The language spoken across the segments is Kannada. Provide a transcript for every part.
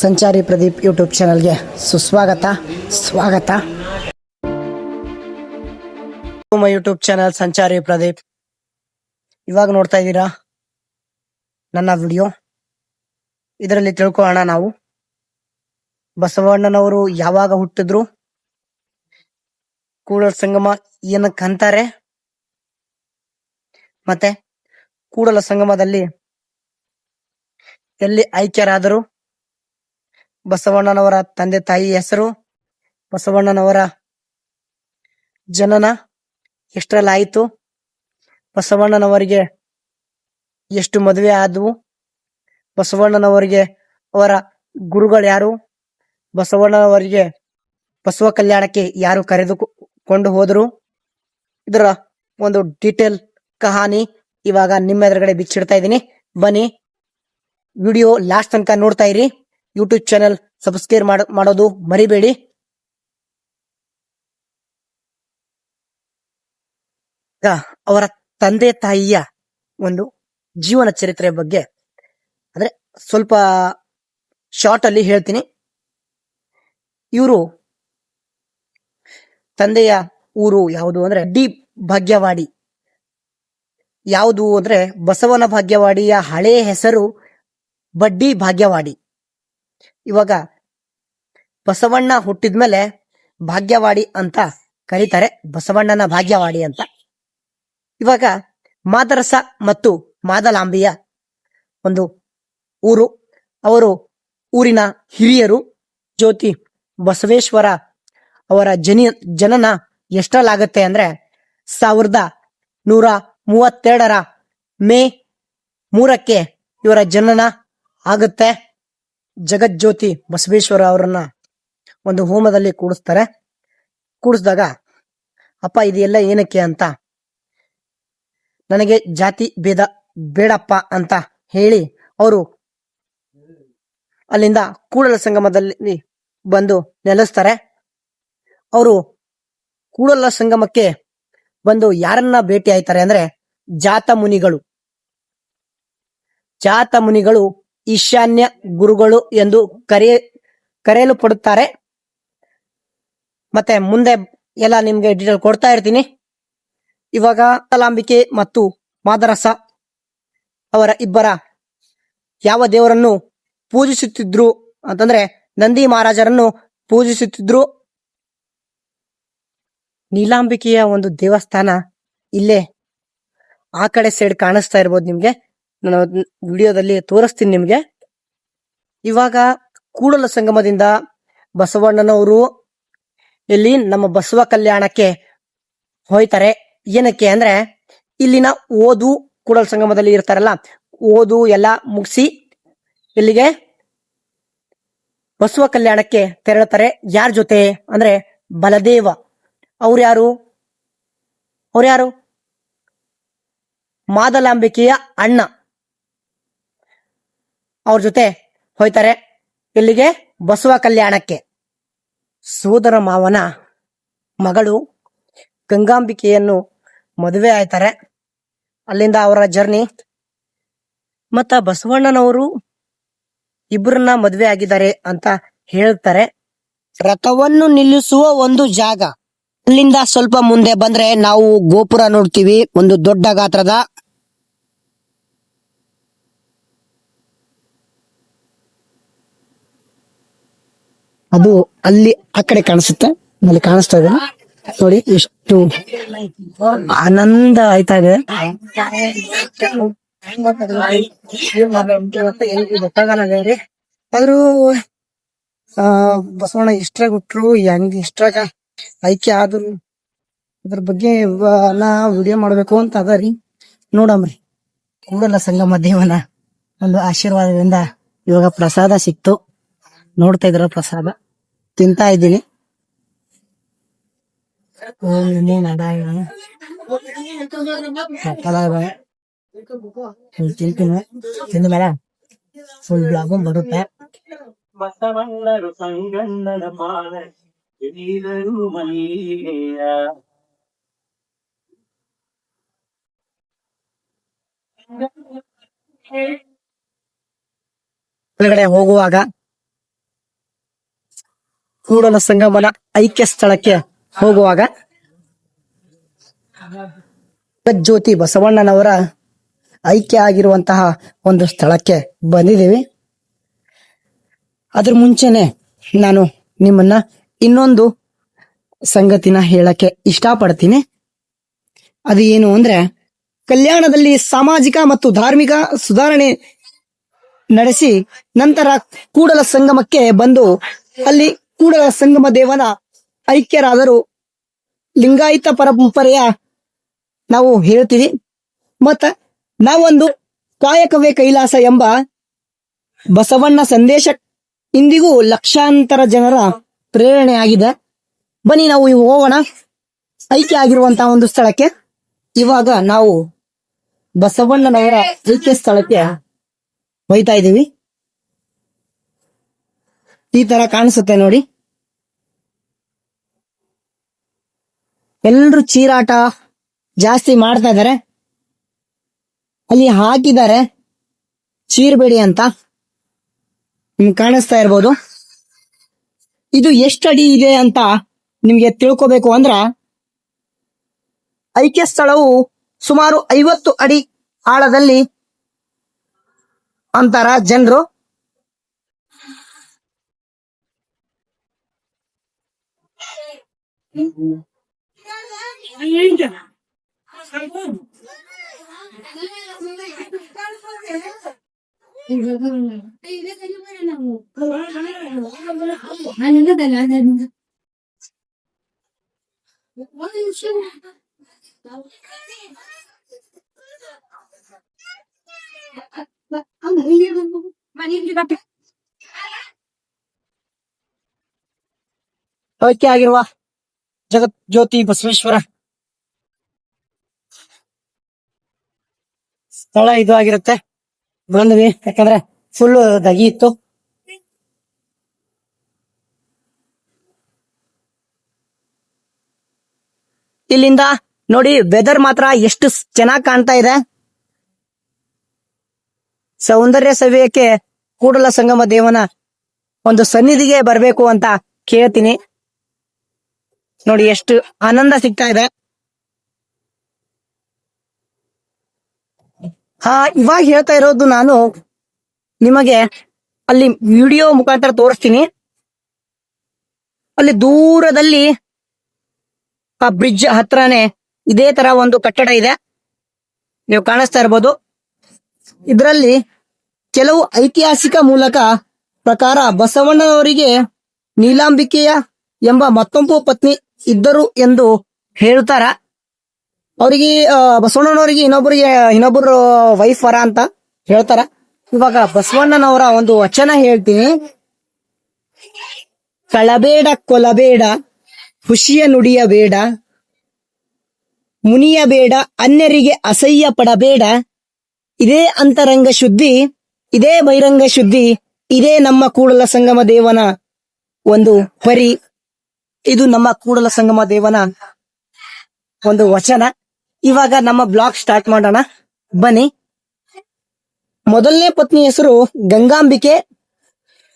ಸಂಚಾರಿ ಪ್ರದೀಪ್ ಯೂಟ್ಯೂಬ್ ಚಾನಲ್ಗೆ ಸುಸ್ವಾಗತ ಸ್ವಾಗತ. ಯೂಟ್ಯೂಬ್ ಚಾನಲ್ ಸಂಚಾರಿ ಪ್ರದೀಪ್. ಇವಾಗ ನೋಡ್ತಾ ಇದ್ದೀರಾ ನನ್ನ ವಿಡಿಯೋ. ಇದರಲ್ಲಿ ತಿಳ್ಕೊಳ್ಳೋಣ ನಾವು ಬಸವಣ್ಣನವರು ಯಾವಾಗ ಹುಟ್ಟಿದ್ರು, ಕೂಡಲ ಸಂಗಮ ಏನಕ್ಕಂತಾರೆ, ಮತ್ತೆ ಕೂಡಲ ಸಂಗಮದಲ್ಲಿ ಎಲ್ಲಿ ಐಕ್ಯರಾದರು, ಬಸವಣ್ಣನವರ ತಂದೆ ತಾಯಿ ಹೆಸರು, ಬಸವಣ್ಣನವರ ಜನನ ಎಷ್ಟರಲ್ಲಾಯಿತು, ಬಸವಣ್ಣನವರಿಗೆ ಎಷ್ಟು ಮದುವೆ ಆದವು, ಬಸವಣ್ಣನವರಿಗೆ ಅವರ ಗುರುಗಳು ಯಾರು, ಬಸವಣ್ಣನವರಿಗೆ ಬಸವ ಕಲ್ಯಾಣಕ್ಕೆ ಯಾರು ಕರೆದುಕೊಂಡು ಹೋದರು, ಇದರ ಒಂದು ಡೀಟೇಲ್ ಕಹಾನಿ ಇವಾಗ ನಿಮ್ಮ ಎದುರುಗಡೆ ಬಿಚ್ಚಿಡ್ತಾ ಇದ್ದೀನಿ. ಬನ್ನಿ, ವಿಡಿಯೋ ಲಾಸ್ಟ್ ತನಕ ನೋಡ್ತಾ ಇರಿ. ಯೂಟ್ಯೂಬ್ ಚಾನಲ್ ಸಬ್ಸ್ಕ್ರೈಬ್ ಮಾಡೋದು ಮರಿಬೇಡಿ. ಅವರ ತಂದೆ ತಾಯಿಯ ಒಂದು ಜೀವನ ಚರಿತ್ರೆ ಬಗ್ಗೆ ಅಂದ್ರೆ ಸ್ವಲ್ಪ ಶಾರ್ಟ್ ಅಲ್ಲಿ ಹೇಳ್ತೀನಿ. ಇವರು ತಂದೆಯ ಊರು ಯಾವುದು ಅಂದ್ರೆ ಡಿ ಭಾಗ್ಯವಾಡಿ. ಯಾವುದು ಅಂದ್ರೆ ಬಸವನ ಭಾಗ್ಯವಾಡಿಯ ಹಳೆಯ ಹೆಸರು ಬಡ್ಡಿ ಭಾಗ್ಯವಾಡಿ. ಇವಾಗ ಬಸವಣ್ಣ ಹುಟ್ಟಿದ್ಮೇಲೆ ಭಾಗ್ಯವಾಡಿ ಅಂತ ಕರೀತಾರೆ, ಬಸವಣ್ಣನ ಭಾಗ್ಯವಾಡಿ ಅಂತ. ಇವಾಗ ಮಾದರಸ ಮತ್ತು ಮಾದಲಾಂಬಿಯ ಒಂದು ಊರು. ಅವರು ಊರಿನ ಹಿರಿಯರು. ಜ್ಯೋತಿ ಬಸವೇಶ್ವರ ಅವರ ಜನನ ಎಷ್ಟರಲ್ಲಾಗತ್ತೆ ಅಂದ್ರೆ 1132 ಮೇ 3 ಇವರ ಜನನ ಆಗುತ್ತೆ. ಜಗಜ್ಯೋತಿ ಬಸವೇಶ್ವರ ಅವರನ್ನ ಒಂದು ಹೋಮದಲ್ಲಿ ಕೂಡಿಸ್ತಾರೆ. ಕೂಡಿಸಿದಾಗ ಅಪ್ಪ ಇದೆಲ್ಲ ಏನಕ್ಕೆ ಅಂತ, ನನಗೆ ಜಾತಿ ಭೇದ ಬೇಡಪ್ಪ ಅಂತ ಹೇಳಿ ಅವರು ಅಲ್ಲಿಂದ ಕೂಡಲ ಸಂಗಮದಲ್ಲಿ ಬಂದು ನೆಲೆಸ್ತಾರೆ. ಅವರು ಕೂಡಲ ಸಂಗಮಕ್ಕೆ ಬಂದು ಯಾರನ್ನ ಭೇಟಿ ಆಯ್ತಾರೆ ಅಂದ್ರೆ ಜಾತ ಮುನಿಗಳು ಈಶಾನ್ಯ ಗುರುಗಳು ಎಂದು ಕರೆಯಲ್ಪಡುತ್ತಾರೆ. ಮತ್ತೆ ಮುಂದೆ ಎಲ್ಲ ನಿಮ್ಗೆ ಡೀಟೇಲ್ ಕೊಡ್ತಾ ಇರ್ತೀನಿ. ಇವಾಗ ಮಾದಲಾಂಬಿಕೆ ಮತ್ತು ಮಾದರಸ ಅವರ ಇಬ್ಬರ ಯಾವ ದೇವರನ್ನು ಪೂಜಿಸುತ್ತಿದ್ರು ಅಂತಂದ್ರೆ ನಂದಿ ಮಹಾರಾಜರನ್ನು ಪೂಜಿಸುತ್ತಿದ್ರು. ನೀಲಾಂಬಿಕೆಯ ಒಂದು ದೇವಸ್ಥಾನ ಇಲ್ಲೇ ಆ ಕಡೆ ಸೈಡ್ ಕಾಣಿಸ್ತಾ ಇರ್ಬೋದು ನಿಮ್ಗೆ. ನಾನು ವಿಡಿಯೋದಲ್ಲಿ ತೋರಿಸ್ತೀನಿ ನಿಮ್ಗೆ. ಇವಾಗ ಕೂಡಲ ಸಂಗಮದಿಂದ ಬಸವಣ್ಣನವರು ಇಲ್ಲಿ ನಮ್ಮ ಬಸವ ಕಲ್ಯಾಣಕ್ಕೆ ಹೋಯ್ತಾರೆ. ಏನಕ್ಕೆ ಅಂದ್ರೆ ಇಲ್ಲಿನ ಓದು ಕೂಡಲ ಸಂಗಮದಲ್ಲಿ ಇರ್ತಾರಲ್ಲ, ಓದು ಎಲ್ಲ ಮುಗಿಸಿ ಇಲ್ಲಿಗೆ ಬಸವ ಕಲ್ಯಾಣಕ್ಕೆ ತೆರಳುತ್ತಾರೆ. ಯಾರ ಜೊತೆ ಅಂದ್ರೆ ಬಲದೇವ. ಅವ್ರು ಯಾರು ಮಾದಲಾಂಬಿಕೆಯ ಅಣ್ಣ. ಅವ್ರ ಜೊತೆ ಹೋಯ್ತಾರೆ ಇಲ್ಲಿಗೆ ಬಸವ ಕಲ್ಯಾಣಕ್ಕೆ. ಸೋದರ ಮಾವನ ಮಗಳು ಗಂಗಾಂಬಿಕೆಯನ್ನು ಮದುವೆ ಆಯ್ತಾರೆ. ಅಲ್ಲಿಂದ ಅವರ ಜರ್ನಿ. ಮತ್ತ ಬಸವಣ್ಣನವರು ಇಬ್ಬರನ್ನ ಮದುವೆ ಆಗಿದ್ದಾರೆ ಅಂತ ಹೇಳ್ತಾರೆ. ರಥವನ್ನು ನಿಲ್ಲಿಸುವ ಒಂದು ಜಾಗ, ಅಲ್ಲಿಂದ ಸ್ವಲ್ಪ ಮುಂದೆ ಬಂದ್ರೆ ನಾವು ಗೋಪುರ ನೋಡ್ತೀವಿ, ಒಂದು ದೊಡ್ಡ ಗಾತ್ರದ. ಅದು ಅಲ್ಲಿ ಆ ಕಡೆ ಕಾಣಿಸುತ್ತೆ, ಅಲ್ಲಿ ಕಾಣಿಸ್ತಾ ಇದೆ ನೋಡಿ. ಎಷ್ಟು ಆನಂದ ಆಯ್ತಾ ಇದೆ. ಆದ್ರೂ ಬಸವಣ್ಣ ಇಷ್ಟ್ರಾಗ ಹುಟ್ರು, ಹೆಂಗ್ ಇಷ್ಟ್ರಾಗ ಐಕ್ಯ ಆದ್ರು, ಅದ್ರ ಬಗ್ಗೆ ನಾ ವಿಡಿಯೋ ಮಾಡ್ಬೇಕು ಅಂತ ಅದರಿ. ನೋಡಮ್ರಿ, ಕೂಡಲ ಸಂಗಮ ದೇವನ ಒಂದು ಆಶೀರ್ವಾದದಿಂದ ಇವಾಗ ಪ್ರಸಾದ ಸಿಕ್ತು. ನೋಡ್ತಾ ಇದ್ರ ಪ್ರಸಾದ ತಿಂತಾ ಇದ್ದೀನಿ. ತಿಂದ ಮೇಲೆ ಫುಲ್ ಬ್ಲಾಗು ಬರುತ್ತೆ. ಬಸವಣ್ಣರು ಸಂಗಣ್ಣನ ಪಾದ ಒಳಗಡೆ ಹೋಗುವಾಗ ಕೂಡಲ ಸಂಗಮನ ಐಕ್ಯ ಸ್ಥಳಕ್ಕೆ ಹೋಗುವಾಗ ಜ್ಯೋತಿ ಬಸವಣ್ಣನವರ ಐಕ್ಯ ಆಗಿರುವಂತಹ ಒಂದು ಸ್ಥಳಕ್ಕೆ ಬಂದಿದ್ದೀವಿ. ಅದ್ರ ಮುಂಚೆನೆ ನಾನು ನಿಮ್ಮನ್ನ ಇನ್ನೊಂದು ಸಂಗತಿನ ಹೇಳಕ್ಕೆ ಇಷ್ಟಪಡ್ತೀನಿ. ಅದು ಏನು ಅಂದ್ರೆ, ಕಲ್ಯಾಣದಲ್ಲಿ ಸಾಮಾಜಿಕ ಮತ್ತು ಧಾರ್ಮಿಕ ಸುಧಾರಣೆ ನಡೆಸಿ ನಂತರ ಕೂಡಲ ಸಂಗಮಕ್ಕೆ ಬಂದು ಅಲ್ಲಿ ಕೂಡಲ ಸಂಗಮ ದೇವನ ಐಕ್ಯರಾದರು ಲಿಂಗಾಯತ ಪರಂಪರೆಯ ನಾವು ಹೇಳ್ತೀವಿ. ಮತ್ತ ನಾವೊಂದು ಕಾಯಕವೇ ಕೈಲಾಸ ಎಂಬ ಬಸವಣ್ಣ ಸಂದೇಶ ಇಂದಿಗೂ ಲಕ್ಷಾಂತರ ಜನರ ಪ್ರೇರಣೆಯಾಗಿದೆ. ಬನ್ನಿ ನಾವು ಹೋಗೋಣ ಐಕ್ಯ ಆಗಿರುವಂತಹ ಒಂದು ಸ್ಥಳಕ್ಕೆ. ಇವಾಗ ನಾವು ಬಸವಣ್ಣನವರ ಐಕ್ಯ ಸ್ಥಳಕ್ಕೆ ಹೋಯ್ತಾ ಇದ್ದೀವಿ. ಈ ತರ ಕಾಣಿಸುತ್ತೆ ನೋಡಿ. ಎಲ್ರು ಚೀರಾಟ ಜಾಸ್ತಿ ಮಾಡ್ತಾ ಇದ್ದಾರೆ. ಅಲ್ಲಿ ಹಾಕಿದ್ದಾರೆ ಚೀರ್ಬೇಡಿ ಅಂತ, ನಿಮ್ಗೆ ಕಾಣಿಸ್ತಾ ಇರ್ಬೋದು. ಇದು ಎಷ್ಟು ಅಡಿ ಇದೆ ಅಂತ ನಿಮ್ಗೆ ತಿಳ್ಕೋಬೇಕು ಅಂದ್ರ, ಐಕ್ಯ ಸ್ಥಳವು ಸುಮಾರು 50 ಅಡಿ ಆಳದಲ್ಲಿ ಅಂತಾರ ಜನರು. ಐಕ್ಯ ಆಗಿರುವ ಜಗತ್ ಜ್ಯೋತಿ ಬಸವೇಶ್ವರ ಸ್ಥಳ ಇದು ಆಗಿರುತ್ತೆ. ಬಂದ್ವಿ, ಯಾಕಂದ್ರೆ ಫುಲ್ ದಗಿ ಇತ್ತು. ಇಲ್ಲಿಂದ ನೋಡಿ ವೆದರ್ ಮಾತ್ರ ಎಷ್ಟು ಚೆನ್ನಾಗಿ ಕಾಣ್ತಾ ಇದೆ. ಸೌಂದರ್ಯ ಸವಿಯಕ್ಕೆ ಕೂಡಲ ಸಂಗಮ ದೇವನ ಒಂದು ಸನ್ನಿಧಿಗೆ ಬರ್ಬೇಕು ಅಂತ ಕೇಳ್ತೀನಿ. ನೋಡಿ ಎಷ್ಟು ಆನಂದ ಸಿಗ್ತಾ ಇದೆ. ಇವಾಗ ಹೇಳ್ತಾ ಇರೋದು ನಾನು ನಿಮಗೆ ಅಲ್ಲಿ ವಿಡಿಯೋ ಮುಖಾಂತರ ತೋರಿಸ್ತೀನಿ. ಅಲ್ಲಿ ದೂರದಲ್ಲಿ ಆ ಬ್ರಿಡ್ಜ್ ಹತ್ರನೇ ಇದೇ ತರ ಒಂದು ಕಟ್ಟಡ ಇದೆ, ನೀವು ಕಾಣಿಸ್ತಾ ಇರ್ಬೋದು. ಇದರಲ್ಲಿ ಕೆಲವು ಐತಿಹಾಸಿಕ ಮೂಲಕ ಪ್ರಕಾರ ಬಸವಣ್ಣನವರಿಗೆ ನೀಲಾಂಬಿಕೆಯ ಎಂಬ ಮತ್ತೊಂದು ಪತ್ನಿ ಇದ್ದರು ಎಂದು ಹೇಳ್ತಾರ. ಅವರಿಗೆ ಬಸವಣ್ಣನವರಿಗೆ ಇನ್ನೊಬ್ಬರು ವೈಫ್ ವರ ಅಂತ ಹೇಳ್ತಾರ. ಇವಾಗ ಬಸವಣ್ಣನವರ ಒಂದು ವಚನ ಹೇಳ್ತೀನಿ. ಕಳಬೇಡ ಕೊಲಬೇಡ ಖುಷಿಯ ನುಡಿಯಬೇಡ, ಮುನಿಯಬೇಡ ಅನ್ಯರಿಗೆ ಅಸಹ್ಯ ಪಡಬೇಡ, ಇದೇ ಅಂತರಂಗ ಶುದ್ಧಿ, ಇದೇ ಬಹಿರಂಗ ಶುದ್ಧಿ, ಇದೇ ನಮ್ಮ ಕೂಡಲ ಸಂಗಮ ದೇವನ ಒಂದು ಪರಿ. ಇದು ನಮ್ಮ ಕೂಡಲ ಸಂಗಮ ದೇವನ ಒಂದು ವಚನ. ಇವಾಗ ನಮ್ಮ ಬ್ಲಾಗ್ ಸ್ಟಾರ್ಟ್ ಮಾಡೋಣ ಬನ್ನಿ. ಮೊದಲನೇ ಪತ್ನಿ ಹೆಸರು ಗಂಗಾಂಬಿಕೆ,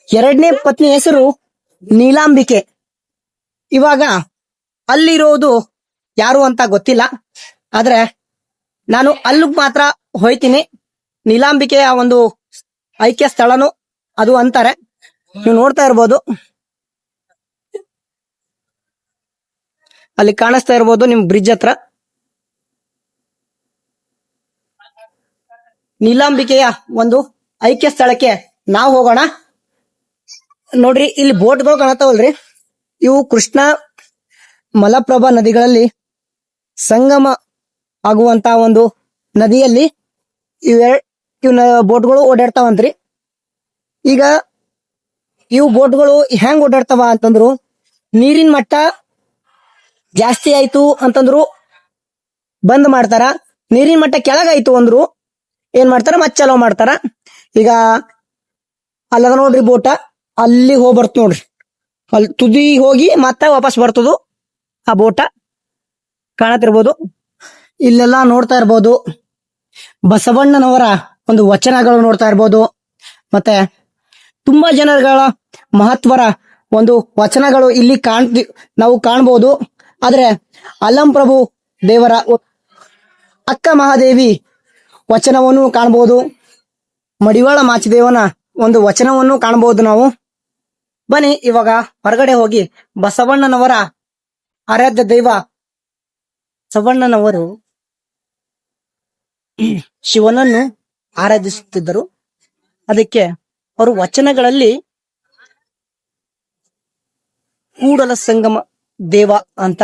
ಎರಡನೇ ಪತ್ನಿ ಹೆಸರು ನೀಲಾಂಬಿಕೆ. ಇವಾಗ ಅಲ್ಲಿರೋದು ಯಾರು ಅಂತ ಗೊತ್ತಿಲ್ಲ, ಆದ್ರೆ ನಾನು ಅಲ್ಲಿ ಮಾತ್ರ ಹೋಯ್ತೀನಿ. ನೀಲಾಂಬಿಕೆಯ ಒಂದು ಐಕ್ಯ ಸ್ಥಳನು ಅದು ಅಂತಾರೆ, ನೀವು ನೋಡ್ತಾ ಇರ್ಬೋದು. ಅಲ್ಲಿ ಕಾಣಿಸ್ತಾ ಇರ್ಬೋದು ನಿಮ್ ಬ್ರಿಡ್ಜ್ ಹತ್ರ. ನೀಲಾಂಬಿಕೆಯ ಒಂದು ಐಕ್ಯ ಸ್ಥಳಕ್ಕೆ ನಾವು ಹೋಗೋಣ. ನೋಡ್ರಿ, ಇಲ್ಲಿ ಬೋಟ್ಗಳು ಕಾಣತಾವಲ್ರಿ, ಇವು ಕೃಷ್ಣ ಮಲಪ್ರಭಾ ನದಿಗಳಲ್ಲಿ ಸಂಗಮ ಆಗುವಂತ ಒಂದು ನದಿಯಲ್ಲಿ ಇವ್ ಬೋಟ್ಗಳು ಓಡಾಡ್ತಾವಂತ್ರಿ. ಈಗ ಇವು ಬೋಟ್ಗಳು ಹೆಂಗ್ ಓಡಾಡ್ತಾವ ಅಂತಂದ್ರು, ನೀರಿನ ಮಟ್ಟ ಜಾಸ್ತಿ ಆಯ್ತು ಅಂತಂದ್ರು ಬಂದ್ ಮಾಡ್ತಾರ, ನೀರಿನ ಮಟ್ಟ ಕೆಳಗಾಯ್ತು ಅಂದ್ರು ಏನ್ ಮಾಡ್ತಾರ ಮತ್ ಚಲೋ ಮಾಡ್ತಾರ. ಈಗ ಅಲ್ಲದ ನೋಡ್ರಿ ಬೋಟ, ಅಲ್ಲಿ ಹೋಗ್ಬರ್ತ ನೋಡ್ರಿ, ಅಲ್ಲಿ ತುದಿ ಹೋಗಿ ಮತ್ತೆ ವಾಪಸ್ ಬರ್ತದು ಆ ಬೋಟ, ಕಾಣತಿರ್ಬೋದು. ಇಲ್ಲೆಲ್ಲಾ ನೋಡ್ತಾ ಇರ್ಬೋದು ಬಸವಣ್ಣನವರ ಒಂದು ವಚನಗಳು ನೋಡ್ತಾ ಇರ್ಬೋದು. ಮತ್ತೆ ತುಂಬಾ ಜನಗಳ ಮಹತ್ವರ ಒಂದು ವಚನಗಳು ಇಲ್ಲಿ ನಾವು ಕಾಣಬಹುದು. ಆದ್ರೆ ಅಲ್ಲಂ ಪ್ರಭು ದೇವರ ಅಕ್ಕ ಮಹಾದೇವಿ ವಚನವನ್ನು ಕಾಣಬಹುದು. ಮಡಿವಾಳ ಮಾಚಿದೇವನ ಒಂದು ವಚನವನ್ನು ಕಾಣಬಹುದು ನಾವು. ಬನ್ನಿ ಇವಾಗ ಹೊರಗಡೆ ಹೋಗಿ ಬಸವಣ್ಣನವರ ಆರಾಧ್ಯ ದೈವ ಬಸವಣ್ಣನವರು ಶಿವನನ್ನು ಆರಾಧಿಸುತ್ತಿದ್ದರು. ಅದಕ್ಕೆ ಅವರು ವಚನಗಳಲ್ಲಿ ಕೂಡಲ ಸಂಗಮ ದೇವ ಅಂತ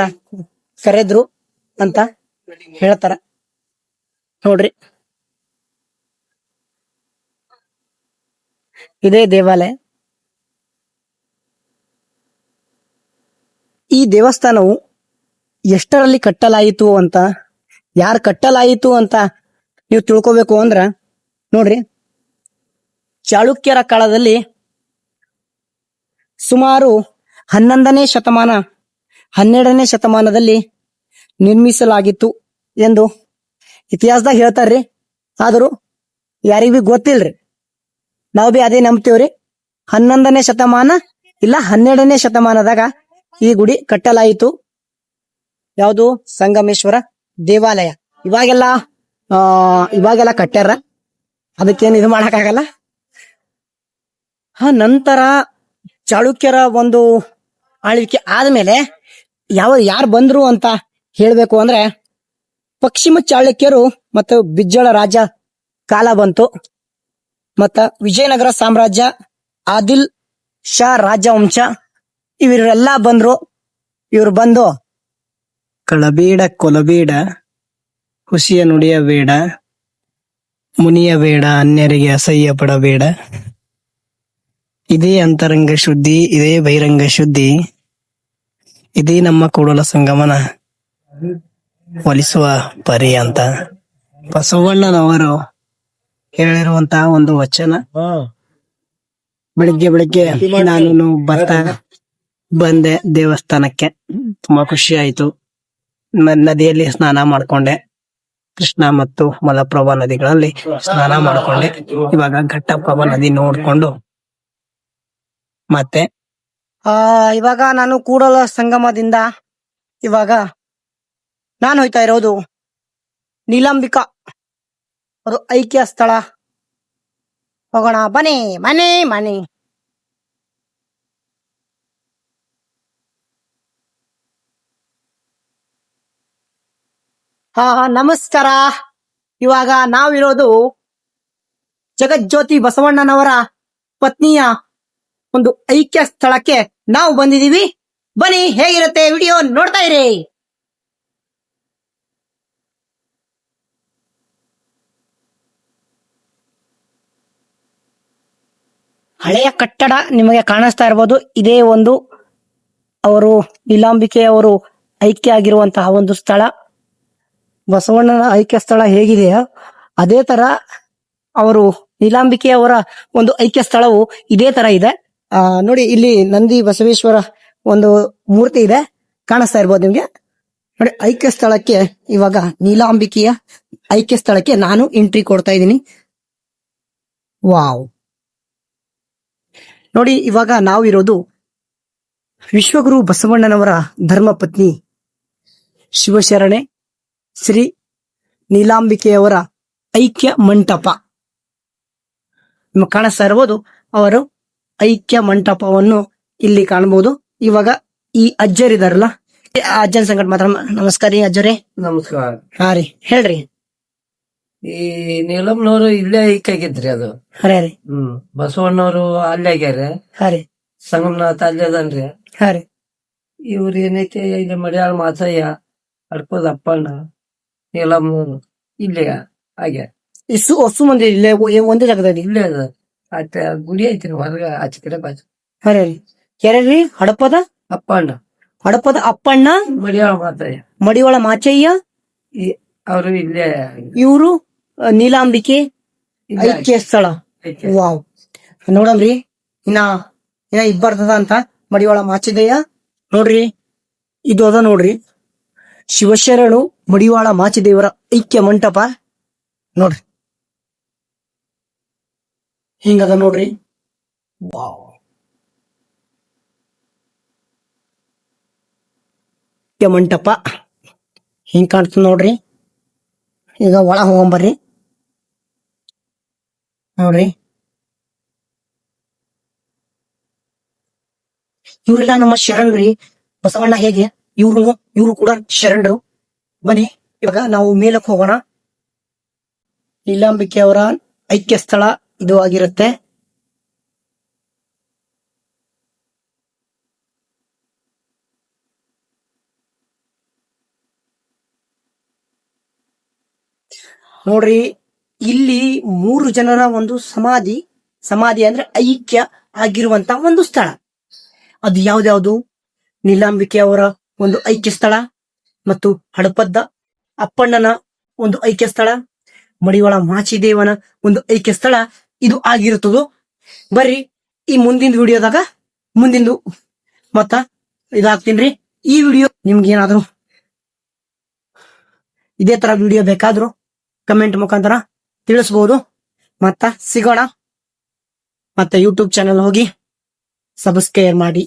ಕರೆದ್ರು ಅಂತ ಹೇಳ್ತಾರ. ನೋಡ್ರಿ, ಇದೇ ದೇವಾಲಯ. ಈ ದೇವಸ್ಥಾನವು ಎಷ್ಟರಲ್ಲಿ ಕಟ್ಟಲಾಯಿತು ಅಂತ, ಯಾರು ಕಟ್ಟಲಾಯಿತು ಅಂತ ನೀವು ತಿಳ್ಕೋಬೇಕು ಅಂದ್ರ ನೋಡ್ರಿ, ಚಾಳುಕ್ಯರ ಕಾಲದಲ್ಲಿ ಸುಮಾರು 11ನೇ ಶತಮಾನ 12ನೇ ಶತಮಾನದಲ್ಲಿ ನಿರ್ಮಿಸಲಾಗಿತ್ತು ಎಂದು ಇತಿಹಾಸದಾಗ ಹೇಳ್ತಾರ್ರಿ. ಆದರೂ ಯಾರಿಗ್ ಬಿ ಗೊತ್ತಿಲ್ರಿ, ನಾವು ಬಿ ಅದೇ ನಂಬ್ತೇವ್ರಿ. 11ನೇ ಶತಮಾನ ಇಲ್ಲ 12ನೇ ಶತಮಾನದಾಗ ಈ ಗುಡಿ ಕಟ್ಟಲಾಯಿತು. ಯಾವುದು? ಸಂಗಮೇಶ್ವರ ದೇವಾಲಯ. ಇವಾಗೆಲ್ಲ ಕಟ್ಟ್ಯಾರ, ಅದಕ್ಕೇನು ಇದು ಮಾಡಕ್ಕಾಗಲ್ಲ. ನಂತರ ಚಾಳುಕ್ಯರ ಒಂದು ಆಳ್ವಿಕೆ ಆದ್ಮೇಲೆ ಯಾರು ಬಂದ್ರು ಅಂತ ಹೇಳ್ಬೇಕು ಅಂದ್ರೆ, ಪಶ್ಚಿಮ ಚಾಳುಕ್ಯರು ಮತ್ತು ಬಿಜ್ಜಳ ರಾಜ ಕಾಲ ಬಂತು. ಮತ್ತ ವಿಜಯನಗರ ಸಾಮ್ರಾಜ್ಯ, ಆದಿಲ್ ಶಾ ರಾಜವಂಶ, ಇವರೆಲ್ಲ ಬಂದ್ರು. ಇವ್ರು ಬಂದು ಕಳಬೇಡ ಕೊಲಬೇಡ, ಹುಸಿಯ ನುಡಿಯಬೇಡ, ಮುನಿಯಬೇಡ, ಅನ್ಯರಿಗೆ ಅಸಹ್ಯ ಪಡಬೇಡ, ಇದೇ ಅಂತರಂಗ ಶುದ್ಧಿ, ಇದೇ ಬಹಿರಂಗ ಶುದ್ಧಿ, ಇದೇ ನಮ್ಮ ಕೂಡಲ ಸಂಗಮನ ಒಲಿಸುವ ಪರಿ ಅಂತ ಬಸವಣ್ಣನವರು ಹೇಳಿರುವಂತಹ ಒಂದು ವಚನ. ಬೆಳಿಗ್ಗೆ ನಾನು ಬಂದೆ ದೇವಸ್ಥಾನಕ್ಕೆ. ತುಂಬಾ ಖುಷಿ ಆಯ್ತು. ನದಿಯಲ್ಲಿ ಸ್ನಾನ ಮಾಡ್ಕೊಂಡೆ, ಕೃಷ್ಣ ಮತ್ತು ಮಲಪ್ರಭಾ ನದಿಗಳಲ್ಲಿ ಸ್ನಾನ ಮಾಡ್ಕೊಂಡೆ. ಇವಾಗ ಘಟ್ಟಪ್ರಭಾ ನದಿ ನೋಡ್ಕೊಂಡು ಮತ್ತೆ ಇವಾಗ ನಾನು ಕೂಡಲ ಸಂಗಮದಿಂದ ಇವಾಗ ನಾನು ಹೋಯ್ತಾ ಇರೋದು ನೀಲಾಂಬಿಕಾ ಅದು ಐಕ್ಯ ಸ್ಥಳ. ಹೋಗೋಣ ಬನ್ನಿ. ಮನೆ ನಮಸ್ಕಾರ. ಇವಾಗ ನಾವಿರೋದು ಜಗಜ್ಯೋತಿ ಬಸವಣ್ಣನವರ ಪತ್ನಿಯ ಒಂದು ಐಕ್ಯ ಸ್ಥಳಕ್ಕೆ ನಾವು ಬಂದಿದೀವಿ. ಬನ್ನಿ, ಹೇಗಿರುತ್ತೆ ವಿಡಿಯೋ ನೋಡ್ತಾ ಇರಿ. ಹಳೆಯ ಕಟ್ಟಡ ನಿಮಗೆ ಕಾಣಿಸ್ತಾ ಇರ್ಬೋದು. ಇದೇ ಒಂದು ಅವರು ನೀಲಾಂಬಿಕೆ ಅವರು ಐಕ್ಯ ಆಗಿರುವಂತಹ ಒಂದು ಸ್ಥಳ. ಬಸವಣ್ಣನ ಐಕ್ಯ ಸ್ಥಳ ಹೇಗಿದೆಯೋ ಅದೇ ತರ ಅವರು ನೀಲಾಂಬಿಕೆ ಅವರ ಒಂದು ಐಕ್ಯ ಸ್ಥಳವು ಇದೇ ತರ ಇದೆ. ನೋಡಿ, ಇಲ್ಲಿ ನಂದಿ ಬಸವೇಶ್ವರ ಒಂದು ಮೂರ್ತಿ ಇದೆ, ಕಾಣಿಸ್ತಾ ಇರ್ಬೋದು ನಿಮ್ಗೆ. ನೋಡಿ, ಐಕ್ಯ ಸ್ಥಳಕ್ಕೆ ಇವಾಗ ನೀಲಾಂಬಿಕೆಯ ಐಕ್ಯ ಸ್ಥಳಕ್ಕೆ ನಾನು ಎಂಟ್ರಿ ಕೊಡ್ತಾ ಇದ್ದೀನಿ. ವಾವ್! ನೋಡಿ, ಇವಾಗ ನಾವಿರೋದು ವಿಶ್ವಗುರು ಬಸವಣ್ಣನವರ ಧರ್ಮಪತ್ನಿ ಶಿವಶರಣೆ ಶ್ರೀ ನೀಲಾಂಬಿಕೆಯವರ ಐಕ್ಯ ಮಂಟಪ. ನಿಮಗೆ ಕಾಣಿಸ್ತಾ ಇರಬಹುದು ಅವರು ಐಕ್ಯ ಮಂಟಪವನ್ನು ಇಲ್ಲಿ ಕಾಣಬಹುದು. ಇವಾಗ ಈ ಅಜ್ಜರಿದಾರಲ್ಲ, ಅಜ್ಜನ ಸಂಗಡ ಮಾತ್ರ. ನಮಸ್ಕಾರ ರೀ ಅಜ್ಜರೇ. ನಮಸ್ಕಾರ. ಹಾ ರೀ, ಹೇಳ್ರಿ. ಈ ನೀಲಂನವರು ಇಲ್ಲೇ ಐಕ್ಯ ಆಗಿದ್ರಿ. ಅದು ಹರೇ ಬಸವಣ್ಣವರು ಅಲ್ಲೇ ಆಗ್ಯಾರ. ಹರೇ ಸಂಗಮನಾಥ ಅಲ್ಲೇ ಅದನ್ರಿ. ಹರೇ ಇವ್ರ ಏನೈತಿ, ಇಲ್ಲಿ ಮಡಿಯಾಳ ಮಾಚಯ್ಯ, ಅಡ್ಪದ ಅಪ್ಪಣ್ಣ, ನೀಲಂನವರು ಇಲ್ಲೇ ಆಗ್ಯಾರ. ಹೊಸ ಮಂದಿ ಇಲ್ಲೇ ಒಂದೇ ಜಾಗದಲ್ಲಿ ಇಲ್ಲೇ ಅದ. ಆತ ಗುಡಿ ಐತ್ರಿ ಹೊರಗ, ಆಚೆ ಕಡೆ ಬಾಜು. ಹರೇ ರೀ. ಯಾರ್ಯಾರ್ರಿ? ಹಡಪದ ಅಪ್ಪಣ್ಣ, ಹಡಪದ ಅಪ್ಪಣ್ಣ, ಮಡಿಯಾಳ ಮಾಚಯ್ಯ, ಮಡಿವಾಳ ಮಾಚಯ್ಯ, ಅವರು ಇಲ್ಲೇ. ಇವರು ನೀಲಾಂಬಿಕೆ ಐಕ್ಯ ಸ್ಥಳ. ವಾವ್! ನೋಡಮ್ರಿ, ಇನ್ನ ಇಬ್ಬರ್ತದ ಅಂತ. ಮಡಿವಾಳ ಮಾಚಿದಯ್ಯ ನೋಡ್ರಿ, ಇದು ಅದ ನೋಡ್ರಿ, ಶಿವಶರಣು ಮಡಿವಾಳ ಮಾಚಿದೇವರ ಐಕ್ಯ ಮಂಟಪ ನೋಡ್ರಿ, ಹಿಂಗದ ನೋಡ್ರಿ. ವಾವ್! ನಾಟ್ಯ ಮಂಟಪ ಹಿಂಗ್ ಕಾಣ್ತದ ನೋಡ್ರಿ. ಈಗ ಒಳ ಹೋಗಂಬರ್ರಿ. ನೋಡ್ರಿ, ಇವ್ರೆಲ್ಲ ನಮ್ಮ ಶರಣರ್ರಿ. ಬಸವಣ್ಣ ಹೇಗೆ ಇವ್ರು ಕೂಡ ಶರಣರು. ಬನ್ನಿ ಇವಾಗ ನಾವು ಮೇಲಕ್ಕೆ ಹೋಗೋಣ. ನೀಲಾಂಬಿಕೆ ಅವರ ಐಕ್ಯ ಸ್ಥಳ ಇದು ಆಗಿರುತ್ತೆ. ನೋಡ್ರಿ, ಇಲ್ಲಿ 3 ಜನರ ಒಂದು ಸಮಾಧಿ ಅಂದ್ರೆ ಐಕ್ಯ ಆಗಿರುವಂತ ಒಂದು ಸ್ಥಳ. ಅದು ಯಾವ್ದ್ಯಾವ್ದು? ನೀಲಾಂಬಿಕೆ ಅವರ ಒಂದು ಐಕ್ಯ ಸ್ಥಳ, ಮತ್ತು ಹಡಪದ್ದ ಅಪ್ಪಣ್ಣನ ಒಂದು ಐಕ್ಯ ಸ್ಥಳ, ಮಡಿವಾಳ ಮಾಚಿದೇವನ ಒಂದು ಐಕ್ಯ ಸ್ಥಳ ಇದು ಆಗಿರುತ್ತದು. ಬರ್ರಿ ಈ ಮುಂದಿನ ವಿಡಿಯೋದಾಗ ಮುಂದಿಂದು ಮತ್ತ ಇದಾಗ್ತೀನ್ರಿ. ಈ ವಿಡಿಯೋ ನಿಮ್ಗೇನಾದ್ರು ಇದೇ ತರ ವಿಡಿಯೋ ಬೇಕಾದ್ರೂ ಕಮೆಂಟ್ ಮುಖಾಂತರ ತಿಳಿಸಬಹುದು. ಮತ್ತ ಸಿಗೋಣ. ಮತ್ತೆ ಯೂಟ್ಯೂಬ್ ಚಾನೆಲ್ ಹೋಗಿ ಸಬ್ಸ್ಕ್ರೈಬ್ ಮಾಡಿ.